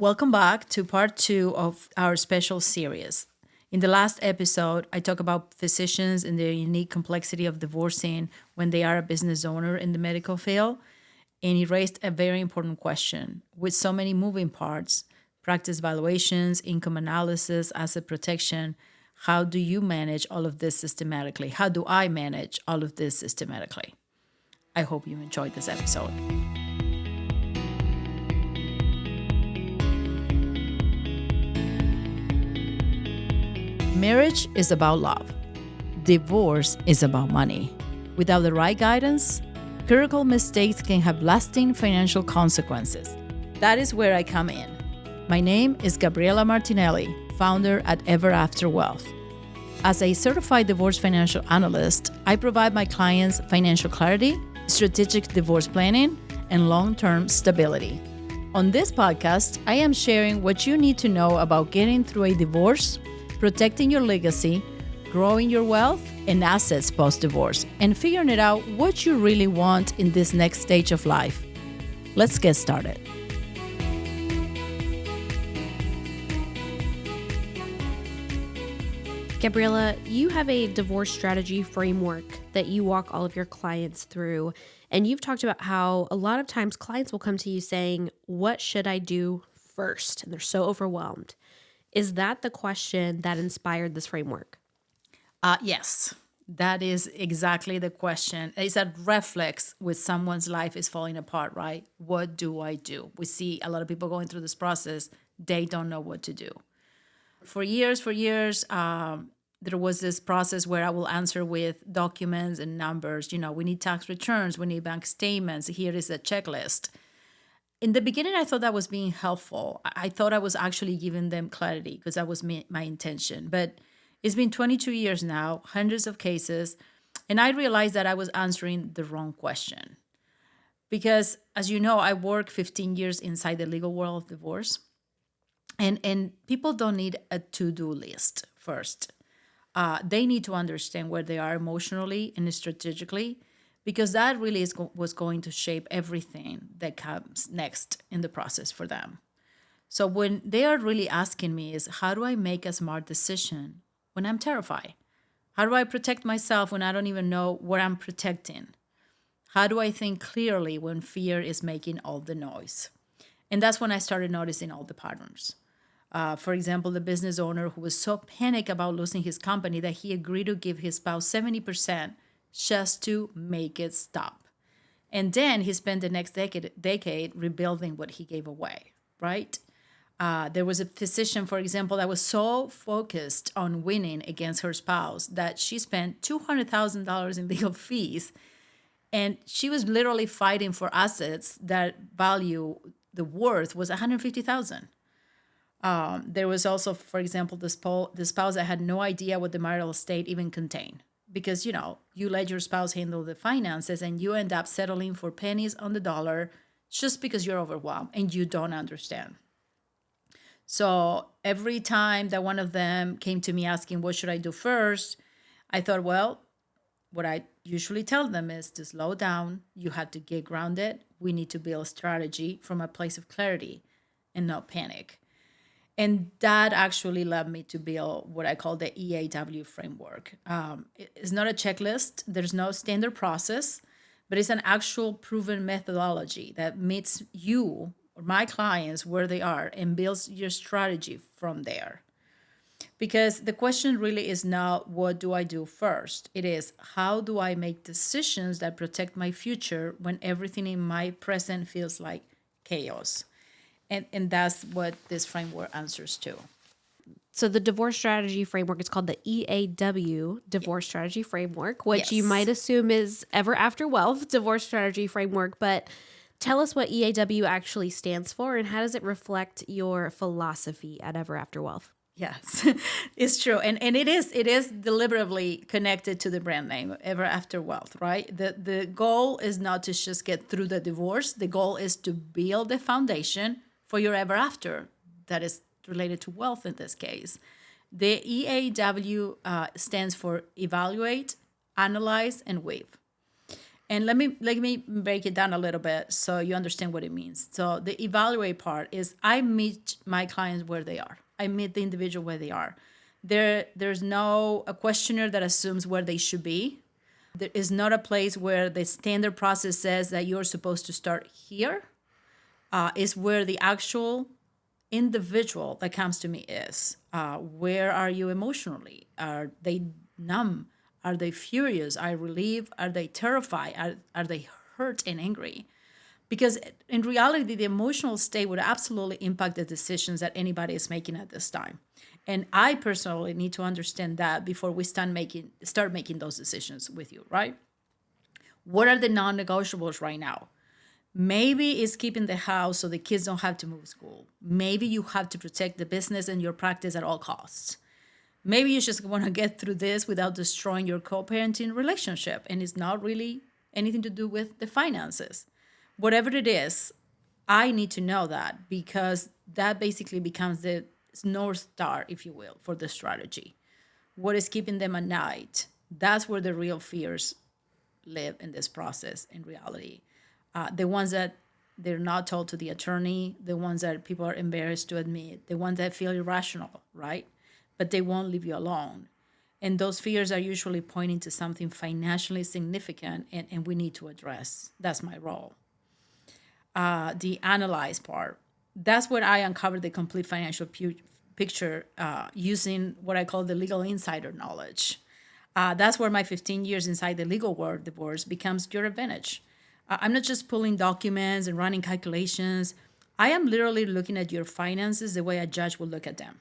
Welcome back to part two of our special series. In the last episode, I talked about physicians and the unique complexity of divorcing when they are a business owner in the medical field. And it raised a very important question. With so many moving parts, practice valuations, income analysis, asset protection, how do you manage all of this systematically? How do I manage all of this systematically? I hope you enjoyed this episode. Marriage is about love. Divorce is about money. Without the right guidance, critical mistakes can have lasting financial consequences. That is where I come in. My name is Gabriela Martinelli, founder at Ever After Wealth. As a certified divorce financial analyst, I provide my clients financial clarity, strategic divorce planning, and long-term stability. On this podcast, I am sharing what you need to know about getting through a divorce, protecting your legacy, growing your wealth and assets post-divorce, and figuring it out what you really want in this next stage of life. Let's get started. Gabriela, you have a divorce strategy framework that you walk all of your clients through, and you've talked about how a lot of times clients will come to you saying, "What should I do first?" And they're so overwhelmed. Is that the question that inspired this framework? Yes, that is exactly the question. It's a reflex with someone's life is falling apart, right? What do I do? We see a lot of people going through this process. They don't know what to do. For years, there was this process where I will answer with documents and numbers. We need tax returns, we need bank statements. Here is a checklist. In the beginning, I thought that was being helpful. I thought I was actually giving them clarity because that was my intention. But it's been 22 years now, hundreds of cases, and I realized that I was answering the wrong question. Because, as you know, I worked 15 years inside the legal world of divorce, and people don't need a to-do list first. They need to understand where they are emotionally and strategically, because that really was going to shape everything that comes next in the process for them. So when they are really asking me is, how do I make a smart decision when I'm terrified? How do I protect myself when I don't even know what I'm protecting? How do I think clearly when fear is making all the noise? And that's when I started noticing all the patterns. For example, the business owner who was so panicked about losing his company that he agreed to give his spouse 70% just to make it stop. And then he spent the next decade rebuilding what he gave away, right? There was a physician, for example, that was so focused on winning against her spouse that she spent $200,000 in legal fees. And she was literally fighting for assets that value, the worth was $150,000. There was also, for example, the spouse that had no idea what the marital estate even contained. Because, you let your spouse handle the finances and you end up settling for pennies on the dollar just because you're overwhelmed and you don't understand. So every time that one of them came to me asking, what should I do first? I thought, well, what I usually tell them is to slow down. You have to get grounded. We need to build a strategy from a place of clarity and not panic. And that actually led me to build what I call the E.A.W framework. It's not a checklist. There's no standard process, but it's an actual proven methodology that meets you or my clients where they are and builds your strategy from there. Because the question really is not what do I do first? It is how do I make decisions that protect my future when everything in my present feels like chaos? And that's what this framework answers to. So the divorce strategy framework is called the E.A.W divorce strategy framework, which you Yes. might assume is Ever After Wealth divorce strategy framework. But tell us what E.A.W actually stands for and how does it reflect your philosophy at Ever After Wealth? Yes, it's true. And it is deliberately connected to the brand name, Ever After Wealth, right? The goal is not to just get through the divorce. The goal is to build a foundation for your ever after that is related to wealth in this case. The E.A.W stands for evaluate, analyze, and weave. And let me break it down a little bit so you understand what it means. So the evaluate part is I meet my clients where they are. I meet the individual where they are. There's no a questionnaire that assumes where they should be. There is not a place where the standard process says that you're supposed to start here. Is where the actual individual that comes to me is. Where are you emotionally? Are they numb? Are they furious? Are they relieved? Are they terrified? Are they hurt and angry? Because in reality, the emotional state would absolutely impact the decisions that anybody is making at this time. And I personally need to understand that before we start making those decisions with you, right? What are the non-negotiables right now? Maybe it's keeping the house so the kids don't have to move school. Maybe you have to protect the business and your practice at all costs. Maybe you just want to get through this without destroying your co-parenting relationship, and it's not really anything to do with the finances. Whatever it is, I need to know that because that basically becomes the North Star, if you will, for the strategy. What is keeping them at night? That's where the real fears live in this process in reality. The ones that they're not told to the attorney, the ones that people are embarrassed to admit, the ones that feel irrational, right? But they won't leave you alone. And those fears are usually pointing to something financially significant and we need to address. That's my role. The analyze part, that's where I uncover the complete financial picture using what I call the legal insider knowledge. That's where my 15 years inside the legal world divorce becomes your advantage. I'm not just pulling documents and running calculations. I am literally looking at your finances the way a judge will look at them.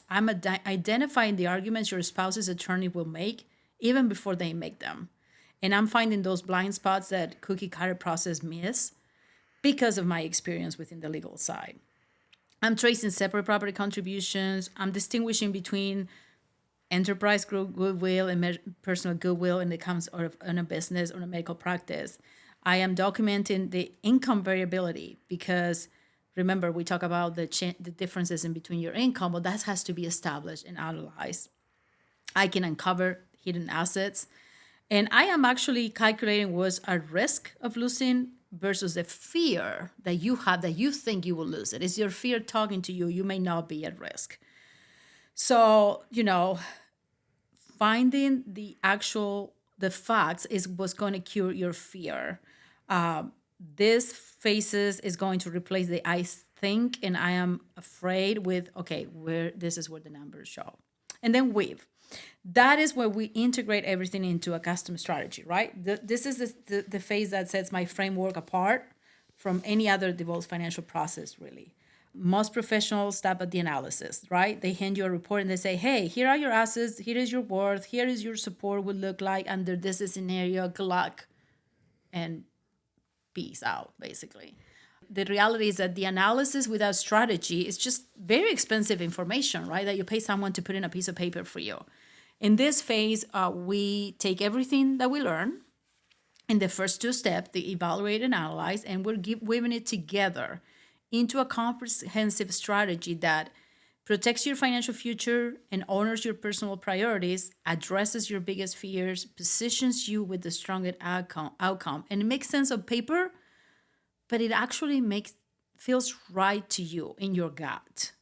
I'm identifying the arguments your spouse's attorney will make even before they make them. And I'm finding those blind spots that cookie cutter process miss because of my experience within the legal side. I'm tracing separate property contributions. I'm distinguishing between enterprise goodwill and personal goodwill in the comes of in a business or a medical practice. I am documenting the income variability because remember we talk about the differences in between your income. Well, that has to be established and analyzed. I can uncover hidden assets, and I am actually calculating what's a risk of losing versus the fear that you have that you think you will lose it. Is your fear talking to you? You may not be at risk. So, finding the facts is what's going to cure your fear. This phases is going to replace the I think and I am afraid with, okay, this is where the numbers show. And then weave. That is where we integrate everything into a custom strategy, right? This is the phase that sets my framework apart from any other divorce financial process, really. Most professionals stop at the analysis, right? They hand you a report and they say, hey, here are your assets, here is your worth, here is your support would look like under this scenario, good luck, and peace out, basically. The reality is that the analysis without strategy is just very expensive information, right? That you pay someone to put in a piece of paper for you. In this phase, we take everything that we learn in the first two steps, the evaluate and analyze, and we're weaving it together into a comprehensive strategy that protects your financial future and honors your personal priorities, addresses your biggest fears, positions you with the strongest outcome. And it makes sense on paper, but it actually feels right to you in your gut,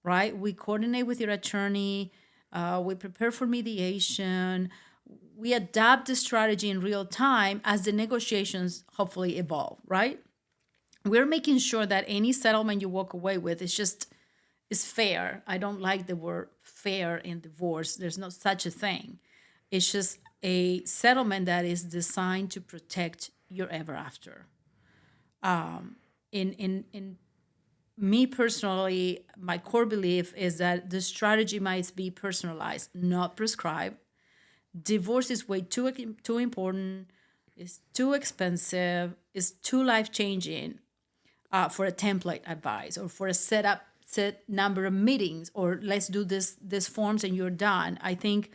right? We coordinate with your attorney, we prepare for mediation, we adapt the strategy in real time as the negotiations hopefully evolve, right? We're making sure that any settlement you walk away with is fair. I don't like the word fair in divorce. There's no such a thing. It's just a settlement that is designed to protect your ever after. In me personally, my core belief is that the strategy might be personalized, not prescribed. Divorce is way too important. It's too expensive. It's too life changing for a template advice or for a set number of meetings or let's do this forms and you're done. I think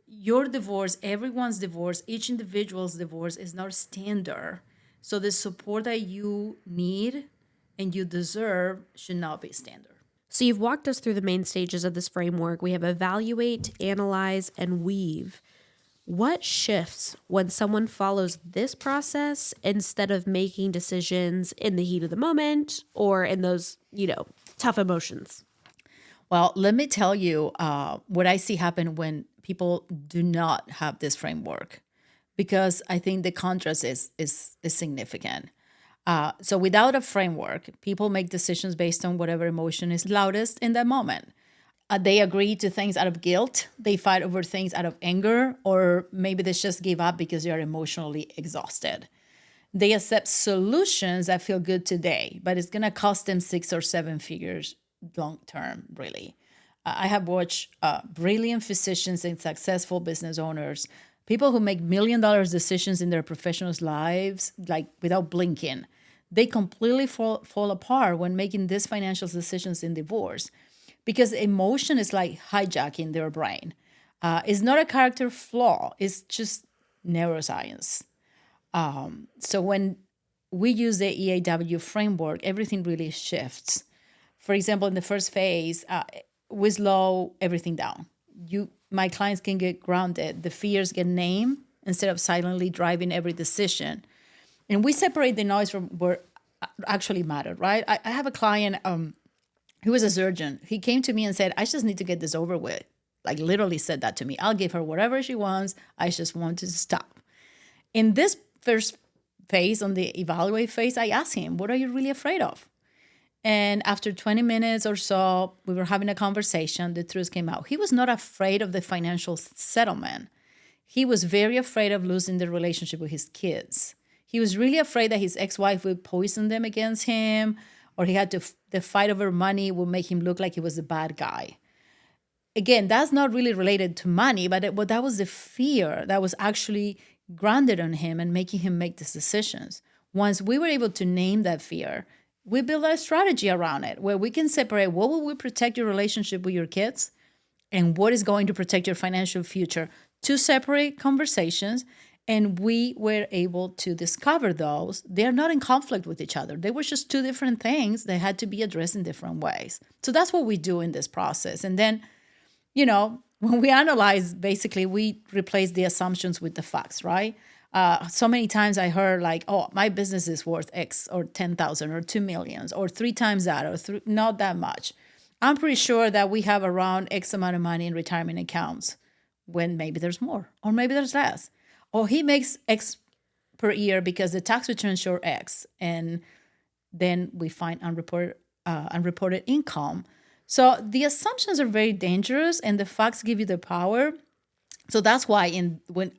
your divorce, everyone's divorce, each individual's divorce is not standard. So the support that you need and you deserve should not be standard. So you've walked us through the main stages of this framework. We have evaluate, analyze, and weave. What shifts when someone follows this process instead of making decisions in the heat of the moment or in those, tough emotions? Well, let me tell you what I see happen when people do not have this framework, because I think the contrast is significant. So without a framework, people make decisions based on whatever emotion is loudest in that moment. They agree to things out of guilt. They fight over things out of anger, or maybe they just give up because they are emotionally exhausted. They accept solutions that feel good today, but it's going to cost them 6 or 7 figures long term, really. I have watched brilliant physicians and successful business owners, people who make $1 million decisions in their professional lives, like without blinking. They completely fall apart when making these financial decisions in divorce, because emotion is like hijacking their brain. It's not a character flaw, it's just neuroscience. So when we use the E.A.W framework, everything really shifts. For example, in the first phase, we slow everything down. My clients can get grounded. The fears get named instead of silently driving every decision. And we separate the noise from what actually mattered, right? I have a client who was a surgeon. He came to me and said, I just need to get this over with. Like literally said that to me. I'll give her whatever she wants. I just want to stop. In this first phase, on the evaluate phase, I asked him, what are you really afraid of? And after 20 minutes or so, we were having a conversation. The truth came out. He was not afraid of the financial settlement. He was very afraid of losing the relationship with his kids. He was really afraid that his ex-wife would poison them against him, or he had to, the fight over money would make him look like he was a bad guy. Again, that's not really related to money, but that was the fear that was actually grounded on him and making him make these decisions. Once we were able to name that fear, we build a strategy around it where we can separate what will protect your relationship with your kids and what is going to protect your financial future. Two separate conversations, and we were able to discover those. They're not in conflict with each other. They were just two different things that had to be addressed in different ways. So that's what we do in this process. And then, when we analyze, basically, we replace the assumptions with the facts, right? So many times I heard like, oh, my business is worth X or 10,000 or 2 million or 3 times that or not that much. I'm pretty sure that we have around X amount of money in retirement accounts, when maybe there's more or maybe there's less. Or he makes X per year because the tax returns show X, and then we find unreported income. So the assumptions are very dangerous, and the facts give you the power. So that's why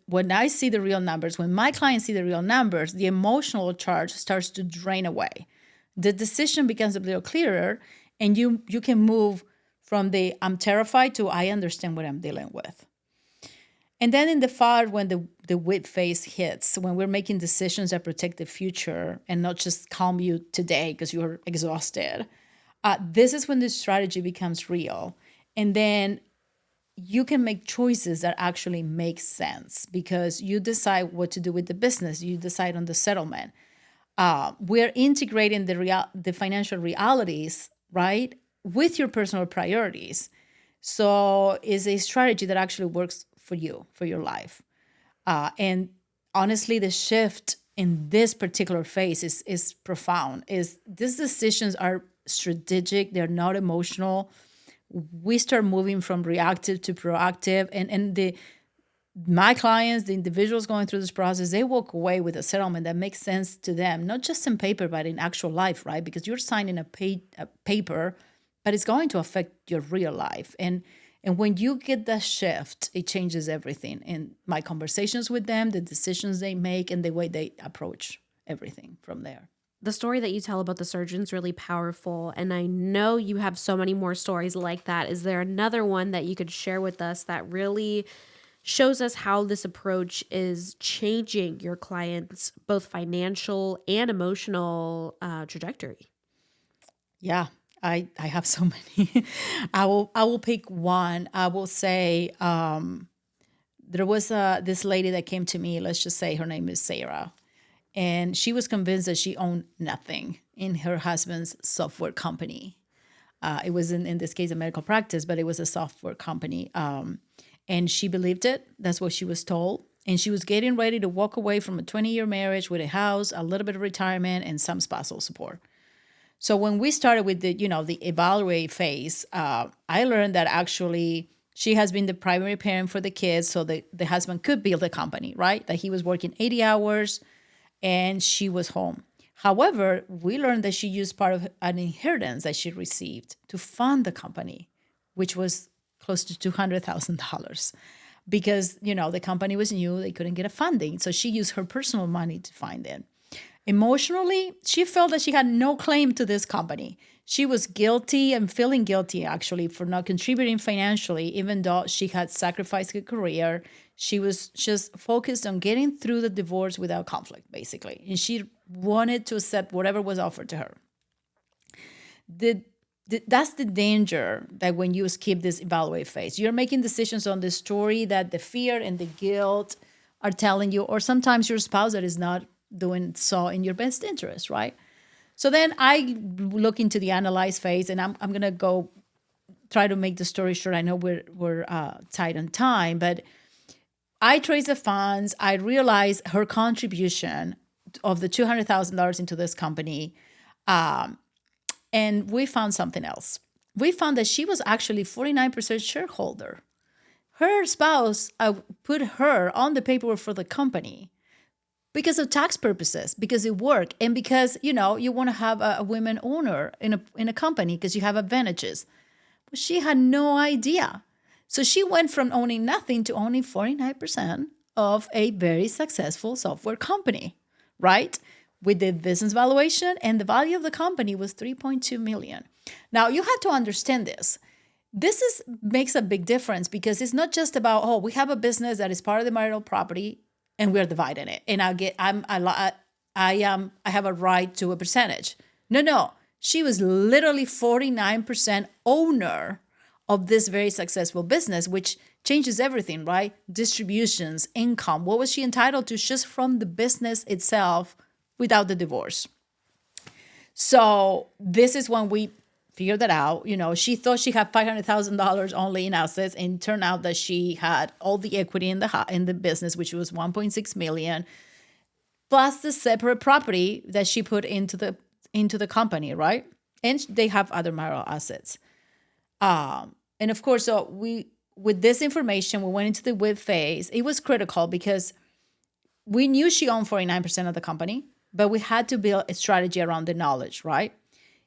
when I see the real numbers, when my clients see the real numbers, the emotional charge starts to drain away. The decision becomes a little clearer, and you can move from the I'm terrified to I understand what I'm dealing with. And then in the part when the whip phase hits, when we're making decisions that protect the future and not just calm you today because you're exhausted, this is when the strategy becomes real. And then you can make choices that actually make sense because you decide what to do with the business. You decide on the settlement. We're integrating the financial realities, right, with your personal priorities. So it's a strategy that actually works for you, for your life. And honestly, the shift in this particular phase is profound. These decisions are strategic. They're not emotional. We start moving from reactive to proactive, and my clients, the individuals going through this process, they walk away with a settlement that makes sense to them, not just in paper, but in actual life, right? Because you're signing a paper, but it's going to affect your real life. And when you get that shift, it changes everything. In my conversations with them, the decisions they make, and the way they approach everything from there. The story that you tell about the surgeon's really powerful, and I know you have so many more stories like that. Is there another one that you could share with us that really shows us how this approach is changing your clients' both financial and emotional trajectory? Yeah, I have so many. I will pick one. I will say there was this lady that came to me. Let's just say her name is Sarah, and she was convinced that she owned nothing in her husband's software company. It was in this case a medical practice, but it was a software company. And she believed it. That's what she was told. And she was getting ready to walk away from a 20-year marriage with a house, a little bit of retirement, and some spousal support. So when we started with the evaluate phase, I learned that actually she has been the primary parent for the kids, so the husband could build a company, right? That he was working 80 hours and she was home. However, we learned that she used part of an inheritance that she received to fund the company, which was close to $200,000 because, the company was new, they couldn't get a funding. So she used her personal money to fund it. Emotionally, she felt that she had no claim to this company. She was guilty and feeling guilty actually for not contributing financially, even though she had sacrificed her career. She was just focused on getting through the divorce without conflict, basically. And she wanted to accept whatever was offered to her. That's the danger that when you skip this evaluate phase, you're making decisions on the story that the fear and the guilt are telling you, or sometimes your spouse that is not doing so in your best interest, right? So then I look into the analyze phase, and I'm gonna go try to make the story short. I know we're tight on time, but I trace the funds. I realize her contribution of the $200,000 into this company, and we found something else. We found that she was actually 49% shareholder. Her spouse put her on the paperwork for the company because of tax purposes, because it worked, and because you want to have a women owner in a company because you have advantages. But she had no idea. So she went from owning nothing to owning 49% of a very successful software company, right? With the business valuation, and the value of the company was $3.2 million. Now you have to understand this. Makes a big difference because it's not just about, we have a business that is part of the marital property and we're dividing it, and I have a right to a percentage. No. She was literally 49% owner of this very successful business, which changes everything, right? Distributions, income. What was she entitled to just from the business itself without the divorce? So this is when we figured that out. She thought she had $500,000 only in assets, and it turned out that she had all the equity in the business, which was $1.6 million, plus the separate property that she put into the company, right? And they have other marital assets. And of course, so with this information, we went into the WIP phase. It was critical because we knew she owned 49% of the company, but we had to build a strategy around the knowledge, right?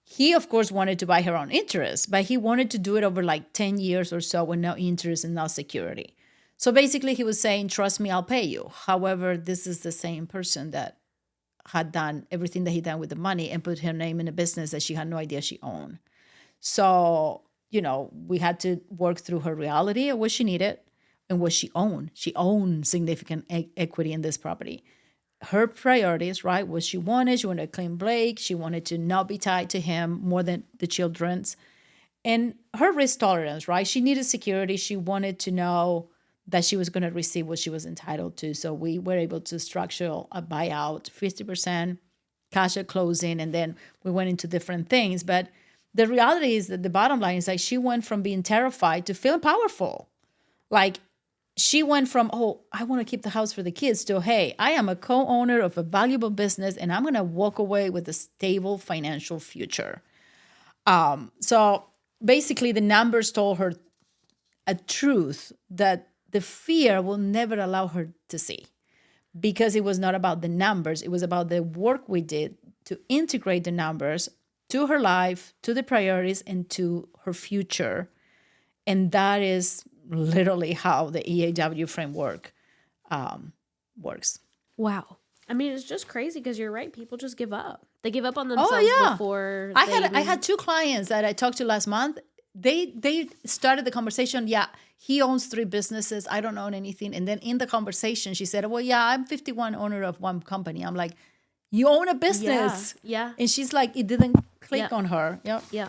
He, of course, wanted to buy her own interest, but he wanted to do it over like 10 years or so with no interest and no security. So basically, he was saying, trust me, I'll pay you. However, this is the same person that had done everything that he done with the money and put her name in a business that she had no idea she owned. So, we had to work through her reality of what she needed and what she owned. She owned significant equity in this property. Her priorities, right, what she wanted a clean break. She wanted to not be tied to him more than the children's. And her risk tolerance, right? She needed security. She wanted to know that she was going to receive what she was entitled to. So we were able to structure a buyout, 50% cash at closing, and then we went into different things. But the reality is that the bottom line is like she went from being terrified to feeling powerful. Like she went from, I want to keep the house for the kids to, hey, I am a co-owner of a valuable business and I'm going to walk away with a stable financial future. So basically the numbers told her a truth that the fear will never allow her to see, because it was not about the numbers. It was about the work we did to integrate the numbers to her life, to the priorities, and to her future. And that is literally how the E.A.W framework works. Wow. I mean, it's just crazy because you're right. People just give up. They give up on Oh themselves yeah, before I had two clients that I talked to last month. They started the conversation. Yeah, he owns 3 businesses. I don't own anything. And then in the conversation, she said, "Well, yeah, I'm 51 owner of one company." I'm like, "You own a business?" Yeah. And she's like, it didn't click Yeah. on her. Yeah. Yeah.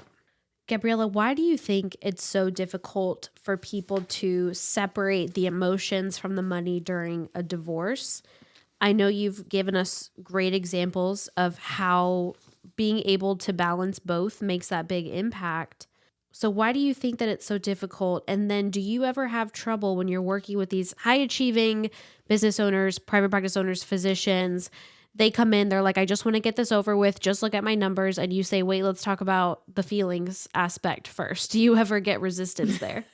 Gabriela, why do you think it's so difficult for people to separate the emotions from the money during a divorce? I know you've given us great examples of how being able to balance both makes that big impact. So why do you think that it's so difficult? And then do you ever have trouble when you're working with these high achieving business owners, private practice owners, physicians? They come in, they're like, I just want to get this over with. Just look at my numbers. And you say, wait, let's talk about the feelings aspect first. Do you ever get resistance there?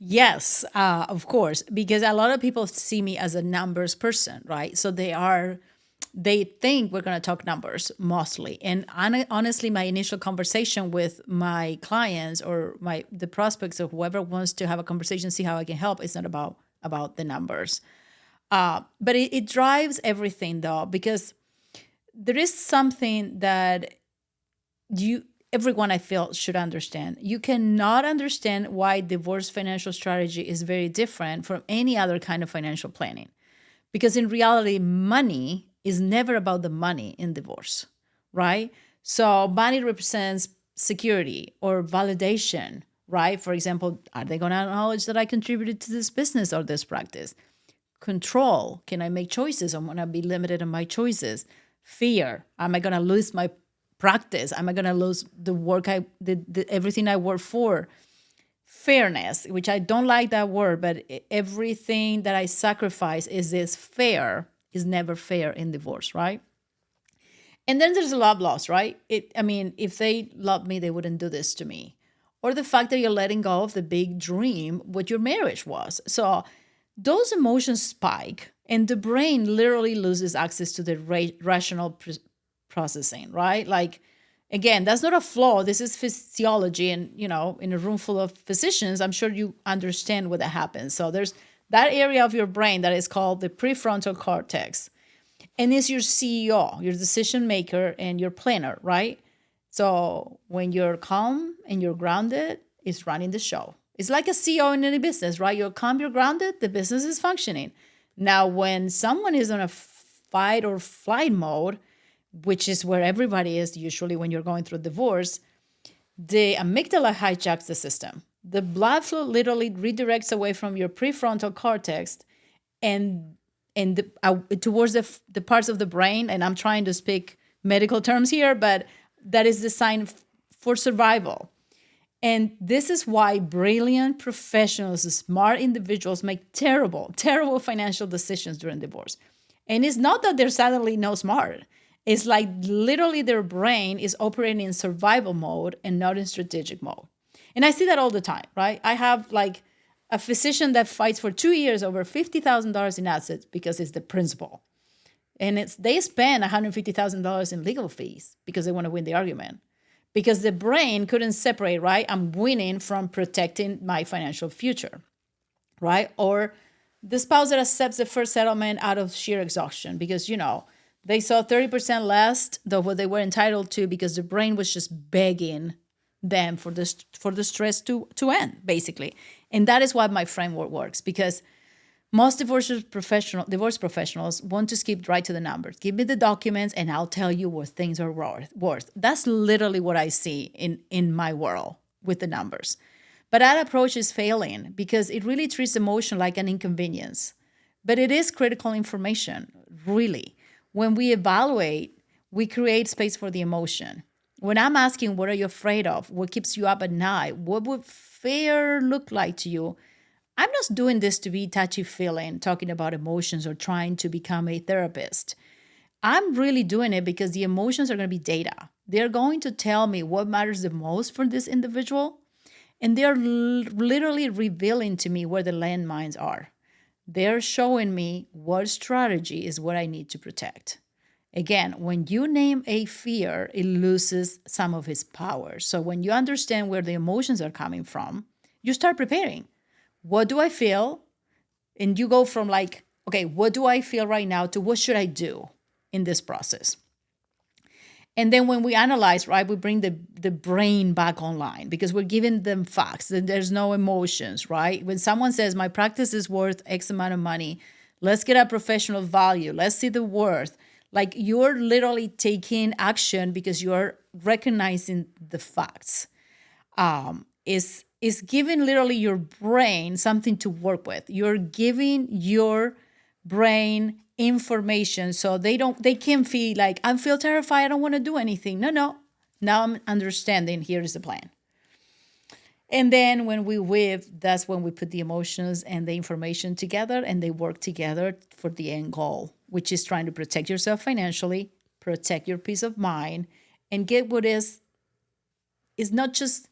Yes, of course, because a lot of people see me as a numbers person, right? So they think we're going to talk numbers mostly. And honestly, my initial conversation with my clients or the prospects or whoever wants to have a conversation, see how I can help, it's not about the numbers. But it drives everything though, because there is something that everyone I feel should understand. You cannot understand why divorce financial strategy is very different from any other kind of financial planning. Because in reality, money is never about the money in divorce, right? So money represents security or validation, right? For example, are they going to acknowledge that I contributed to this business or this practice? Control. Can I make choices? I'm going to be limited in my choices. Fear. Am I going to lose my practice? Am I going to lose the work everything I work for? Fairness, which I don't like that word, but everything that I sacrifice is fair, is never fair in divorce, right? And then there's love loss, right? If they love me, they wouldn't do this to me. Or the fact that you're letting go of the big dream, what your marriage was. So those emotions spike, and the brain literally loses access to the rational processing, right? Like, again, that's not a flaw. This is physiology. And, in a room full of physicians, I'm sure you understand what that happens. So there's that area of your brain that is called the prefrontal cortex. And it's your CEO, your decision maker, and your planner, right? So when you're calm and you're grounded, it's running the show. It's like a CEO in any business, right? You're calm, you're grounded, the business is functioning. Now, when someone is on a fight or flight mode, which is where everybody is usually when you're going through a divorce, the amygdala hijacks the system. The blood flow literally redirects away from your prefrontal cortex and towards the parts of the brain. And I'm trying to speak medical terms here, but that is designed for survival. And this is why brilliant professionals, smart individuals make terrible, terrible financial decisions during divorce. And it's not that they're suddenly no smart. It's like literally their brain is operating in survival mode and not in strategic mode. And I see that all the time, right? I have like a physician that fights for 2 years over $50,000 in assets because it's the principal. And they spend $150,000 in legal fees because they want to win the argument. Because the brain couldn't separate, right? I'm winning from protecting my financial future, right? Or the spouse that accepts the first settlement out of sheer exhaustion because, they saw 30% less than what they were entitled to because the brain was just begging them for the stress to end, basically. And that is why my framework works, because most divorce professionals want to skip right to the numbers. Give me the documents and I'll tell you what things are worth. That's literally what I see in my world with the numbers. But that approach is failing because it really treats emotion like an inconvenience. But it is critical information, really. When we evaluate, we create space for the emotion. When I'm asking, what are you afraid of? What keeps you up at night? What would fear look like to you? I'm not doing this to be touchy-feeling, talking about emotions or trying to become a therapist. I'm really doing it because the emotions are going to be data. They're going to tell me what matters the most for this individual. And they're literally revealing to me where the landmines are. They're showing me what strategy is what I need to protect. Again, when you name a fear, it loses some of its power. So when you understand where the emotions are coming from, you start preparing. What do I feel? And you go from like, okay, what do I feel right now to what should I do in this process? And then when we analyze, right, we bring the brain back online because we're giving them facts. There's no emotions, right? When someone says my practice is worth X amount of money, let's get a professional value. Let's see the worth. Like you're literally taking action because you're recognizing the facts. Is giving literally your brain something to work with. You're giving your brain information so they can feel like I feel terrified, I don't want to do anything. No. Now I'm understanding, here is the plan. And then when we weave, that's when we put the emotions and the information together and they work together for the end goal, which is trying to protect yourself financially, protect your peace of mind, and get what is not just,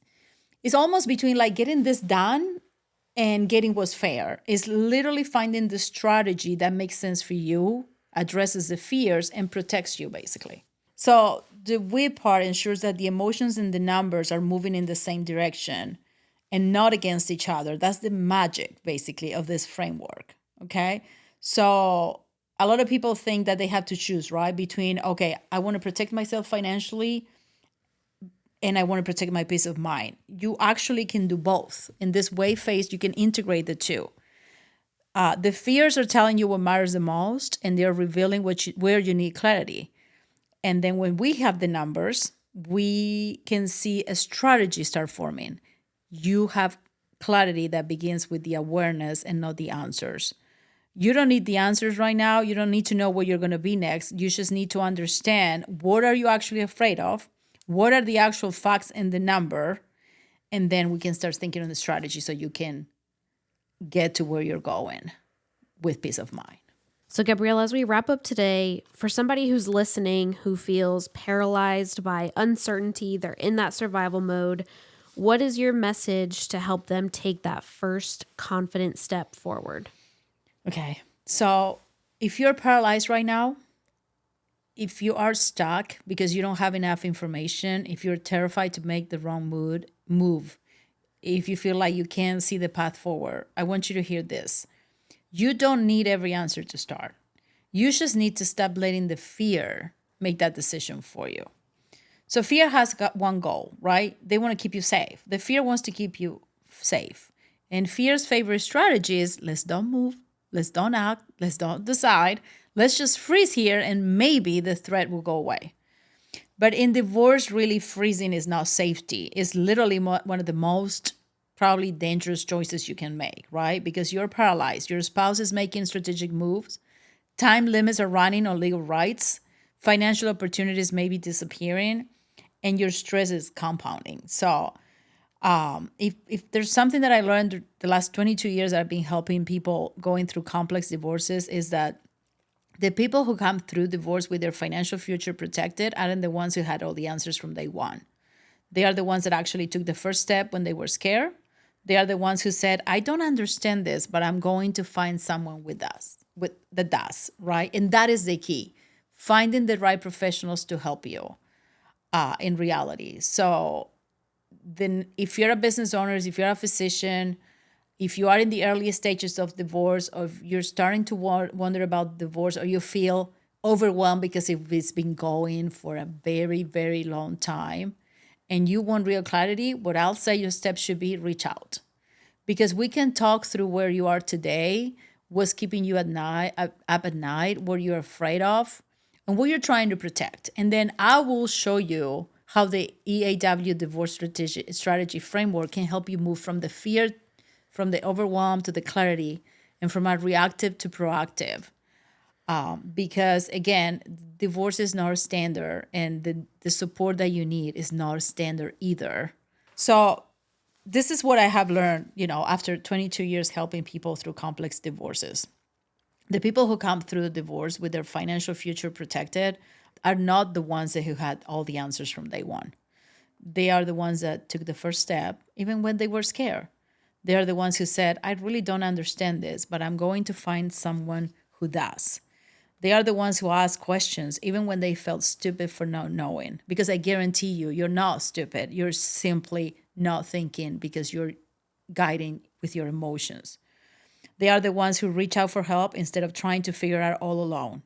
it's almost between like getting this done and getting what's fair. It's literally finding the strategy that makes sense for you, addresses the fears, and protects you basically. So the we part ensures that the emotions and the numbers are moving in the same direction and not against each other. That's the magic basically of this framework. Okay. So a lot of people think that they have to choose, right? Between, okay, I want to protect myself financially and I want to protect my peace of mind. You actually can do both. In this wave phase, you can integrate the two. The fears are telling you what matters the most, and they're revealing where you need clarity. And then when we have the numbers, we can see a strategy start forming. You have clarity that begins with the awareness and not the answers. You don't need the answers right now. You don't need to know where you're going to be next. You just need to understand what are you actually afraid of? What are the actual facts and the number? And then we can start thinking on the strategy so you can get to where you're going with peace of mind. So, Gabrielle, as we wrap up today, for somebody who's listening who feels paralyzed by uncertainty, they're in that survival mode, what is your message to help them take that first confident step forward? Okay. So if you're paralyzed right now, if you are stuck because you don't have enough information, if you're terrified to make the wrong move, if you feel like you can't see the path forward, I want you to hear this. You don't need every answer to start. You just need to stop letting the fear make that decision for you. So fear has got one goal, right? They want to keep you safe. The fear wants to keep you safe. And fear's favorite strategy is let's don't move, let's don't act, let's don't decide. Let's just freeze here and maybe the threat will go away. But in divorce, really freezing is not safety. It's literally one of the most probably dangerous choices you can make, right? Because you're paralyzed. Your spouse is making strategic moves. Time limits are running on legal rights. Financial opportunities may be disappearing. And your stress is compounding. So if there's something that I learned the last 22 years that I've been helping people going through complex divorces is that the people who come through divorce with their financial future protected aren't the ones who had all the answers from day one. They are the ones that actually took the first step when they were scared. They are the ones who said, I don't understand this, but I'm going to find someone that does, right? And that is the key. Finding the right professionals to help you in reality. So then if you're a business owner, if you're a physician, if you are in the early stages of divorce, or if you're starting to wonder about divorce, or you feel overwhelmed because it's been going for a very, very long time, and you want real clarity, what I'll say your steps should be reach out. Because we can talk through where you are today, what's keeping you up at night, what you're afraid of, and what you're trying to protect. And then I will show you how the E.A.W. divorce strategy framework can help you move from the fear, from the overwhelm to the clarity, and from a reactive to proactive. Because again, divorce is not a standard, and the support that you need is not a standard either. So this is what I have learned, after 22 years helping people through complex divorces. The people who come through the divorce with their financial future protected are not the ones who had all the answers from day one. They are the ones that took the first step, even when they were scared. They are the ones who said, I really don't understand this, but I'm going to find someone who does. They are the ones who ask questions, even when they felt stupid for not knowing. Because I guarantee you, you're not stupid. You're simply not thinking because you're guiding with your emotions. They are the ones who reach out for help instead of trying to figure out all alone.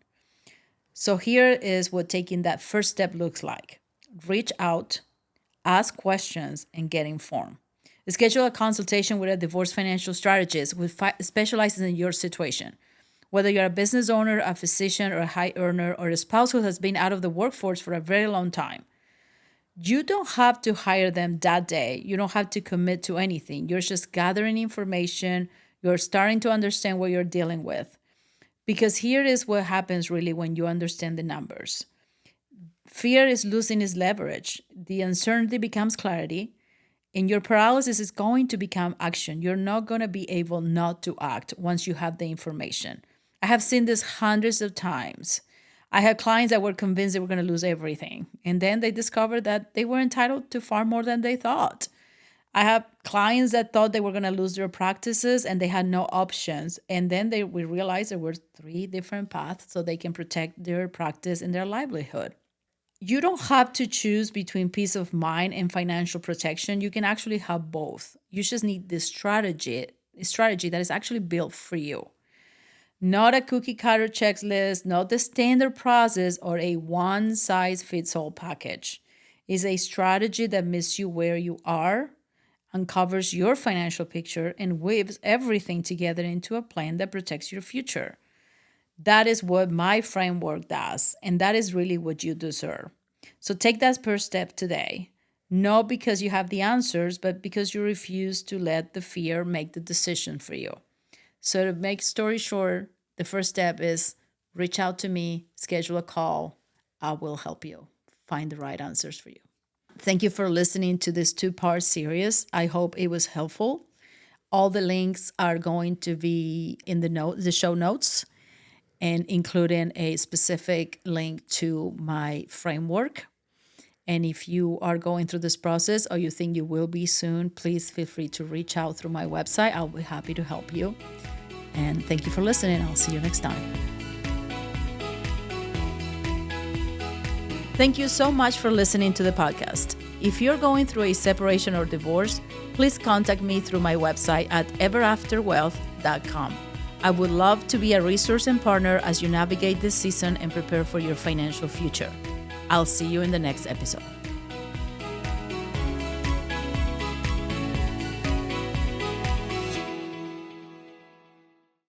So here is what taking that first step looks like. Reach out, ask questions, and get informed. Schedule a consultation with a divorce financial strategist who specializes in your situation. Whether you're a business owner, a physician, or a high earner, or a spouse who has been out of the workforce for a very long time, you don't have to hire them that day. You don't have to commit to anything. You're just gathering information. You're starting to understand what you're dealing with. Because here is what happens really when you understand the numbers. Fear is losing its leverage. The uncertainty becomes clarity. And your paralysis is going to become action. You're not going to be able not to act once you have the information. I have seen this hundreds of times. I had clients that were convinced they were going to lose everything. And then they discovered that they were entitled to far more than they thought. I have clients that thought they were going to lose their practices and they had no options. And then we realized there were 3 different paths so they can protect their practice and their livelihood. You don't have to choose between peace of mind and financial protection. You can actually have both. You just need this strategy that is actually built for you. Not a cookie cutter checklist, not the standard process or a one size fits all package. It's a strategy that meets you where you are, uncovers your financial picture, and weaves everything together into a plan that protects your future. That is what my framework does, and that is really what you deserve. So take that first step today, not because you have the answers, but because you refuse to let the fear make the decision for you. So to make story short, the first step is reach out to me, schedule a call. I will help you find the right answers for you. Thank you for listening to this 2-part series. I hope it was helpful. All the links are going to be in the show notes, and including a specific link to my framework. And if you are going through this process or you think you will be soon, please feel free to reach out through my website. I'll be happy to help you. And thank you for listening. I'll see you next time. Thank you so much for listening to the podcast. If you're going through a separation or divorce, please contact me through my website at everafterwealth.com. I would love to be a resource and partner as you navigate this season and prepare for your financial future. I'll see you in the next episode.